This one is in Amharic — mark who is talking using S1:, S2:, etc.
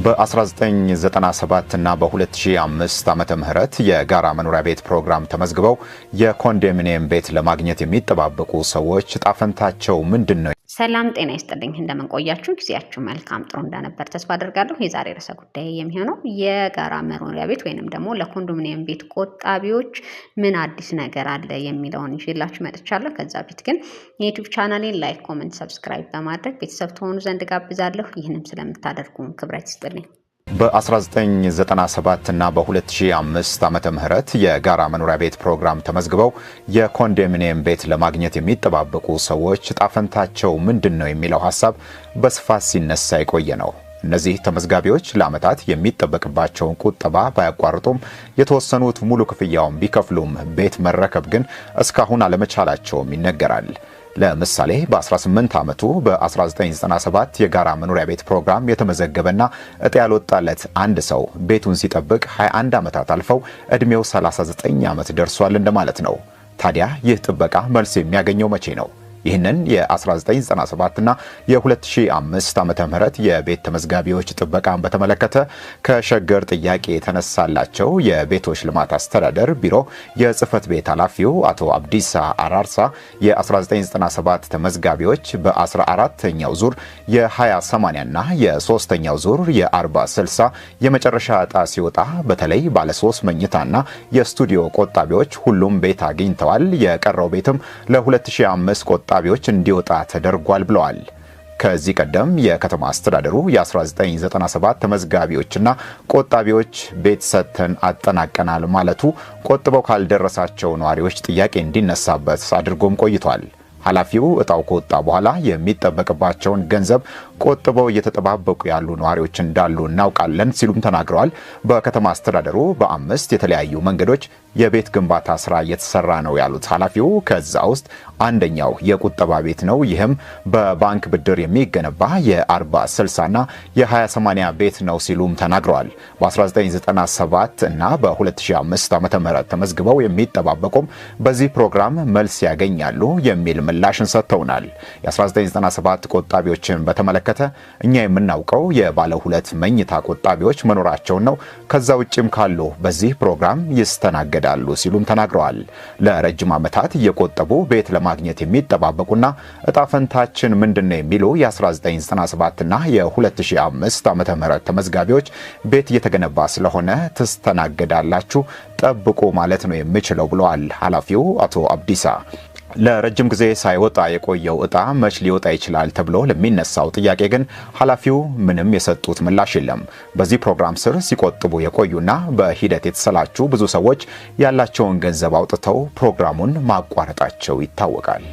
S1: በ1997 እና በ2005 ዓመተ ምህረት የጋራ መኖሪያ ቤት ፕሮግራም ተመዝግበው የኮንዶሚኒየም ቤት ለማግኘት የሚጠባበቁ ሰዎች ጣፈንታቸው ምንድነው?
S2: ሰላም ጤና ይስጥልኝ። እንደምን ቆያችሁ? ጊዜያችሁ መልካም ጥሩ እንደነበር ተስፋ አደርጋለሁ። የዛሬ ርዕሰ ጉዳይ የሚሆነው የጋራ መኖሪያ ቤት ወይንም ደግሞ ለኮንዶሚኒየም ቤት ቆጣቢዎች ምን አዲስ ነገር አለ የሚለውን ይዤላችሁ መጥቻለሁ። ከዛ በፊት ግን የዩቲዩብ ቻናሌን ላይክ፣ ኮሜንት፣ ሰብስክራይብ በማድረግ ቤተሰብ ትሆኑ ዘንድ ጋብዛለሁ። ይህንም ስለምታደርጉ ክብረት ይስጥልኝ።
S1: በ1997 እና በ2005 ዓመተ ምህረት የጋራ መኖሪያ ቤት ፕሮግራም ተመዝግበው የኮንዶሚኒየም ቤት ለማግኘት የሚጠባበቁ ሰዎች ጣፈንታቸው ምንድነው የሚለው ሐሳብ በስፋት ሲነሳ የቆየ ነው። እነዚህ ተመዝጋቢዎች ለዓመታት የሚጠበቅባቸውን ቁጠባ ባያቋርጡም የተወሰኑት ሙሉ ክፍያውን ቢከፍሉም ቤት መረከብ ግን እስካሁን አለመቻላቸውም ይነገራል። ለምሳሌ በ18 ዓመቱ በ1997 የጋራ መኖሪያ ቤት ፕሮግራም የተመዘገበና እጣ ያልወጣለት አንድ ሰው ቤቱን ሲጠብቅ 21 ዓመታት አልፈው እድሜው 39 ዓመት ደርሷል እንደማለት ነው። ታዲያ ይህ ጥበቃ መልስ የሚያገኘው መቼ ነው? ይህንን የ1997 እና የ2005 ዓመተ ምህረት የቤት ተመዝጋቢዎች ጥበቃን በተመለከተ ከሸገር ጥያቄ የተነሳላቸው የቤቶች ልማት አስተዳደር ቢሮ የጽህፈት ቤት ኃላፊው አቶ አብዲሳ አራርሳ የ1997 ተመዝጋቢዎች በ14ኛው ዙር የ20/80 እና የ3ኛው ዙር የ40/60 የመጨረሻ ዕጣ ሲወጣ በተለይ ባለ 3 መኝታና የስቱዲዮ ቆጣቢዎች ሁሉም ቤት አግኝተዋል። የቀረው ቤትም ለ2005 ቆጣቢዎች እንዲወጣ ተደርጓል ብለዋል። ከዚህ ቀደም የከተማ አስተዳደሩ የ1997 ተመዝጋቢዎችና ቆጣቢዎች ቤት ሰጥተን አጠናቀናል ማለቱ ቆጥበው ካልደረሳቸው ነዋሪዎች ጥያቄ እንዲነሳበት አድርጎም ቆይቷል። ኃላፊው እጣው ከወጣ በኋላ የሚጠበቅባቸውን ገንዘብ ቆጥበው እየተጠባበቁ ያሉ ነዋሪዎች እንዳሉ እናውቃለን ሲሉም ተናግረዋል። በከተማ አስተዳደሩ በ5 የተለያዩ መንገዶች የቤት ግንባታ ስራ እየተሰራ ነው ያሉት ኃላፊው ከዛ ውስጥ አንደኛው የቁጠባ ቤት ነው። ይህም በባንክ ብድር የሚገነባ የ40/60 እና የ20/80 ቤት ነው ሲሉም ተናግረዋል። በ1997 እና በ2005 ዓመተ ምህረት ተመዝግበው የሚጠባበቁም በዚህ ፕሮግራም መልስ ያገኛሉ የሚል ምላሽን ሰጥተውናል። የ1997 ቆጣቢዎችን በተመለከተ እኛ የምናውቀው የባለ 2 መኝታ ቆጣቢዎች መኖራቸውን ነው። ከዛ ውጭም ካሉ በዚህ ፕሮግራም ይስተናገዳሉ ሲሉም ተናግረዋል። ለረጅም ዓመታት እየቆጠቡ ቤት ለማግኘት የሚጠባበቁና እጣፈንታችን ምንድነው የሚሉ የ1997 እና የ2005 ዓመተ ምህረት ተመዝጋቢዎች ቤት እየተገነባ ስለሆነ ትስተናገዳላችሁ ጠብቁ ማለት ነው የምችለው ብለዋል ኃላፊው አቶ አብዲሳ። ለረጅም ጊዜ ሳይወጣ የቆየው እጣ መች ሊወጣ ይችላል ተብሎ ለሚነሳው ጥያቄ ግን ኃላፊው ምንም የሰጡት ምላሽ የለም። በዚህ ፕሮግራም ስር ሲቆጥቡ የቆዩና በሂደት የተሰላቹ ብዙ ሰዎች ያላቸውን ገንዘብ አውጥተው ፕሮግራሙን ማቋረጣቸው ይታወቃል።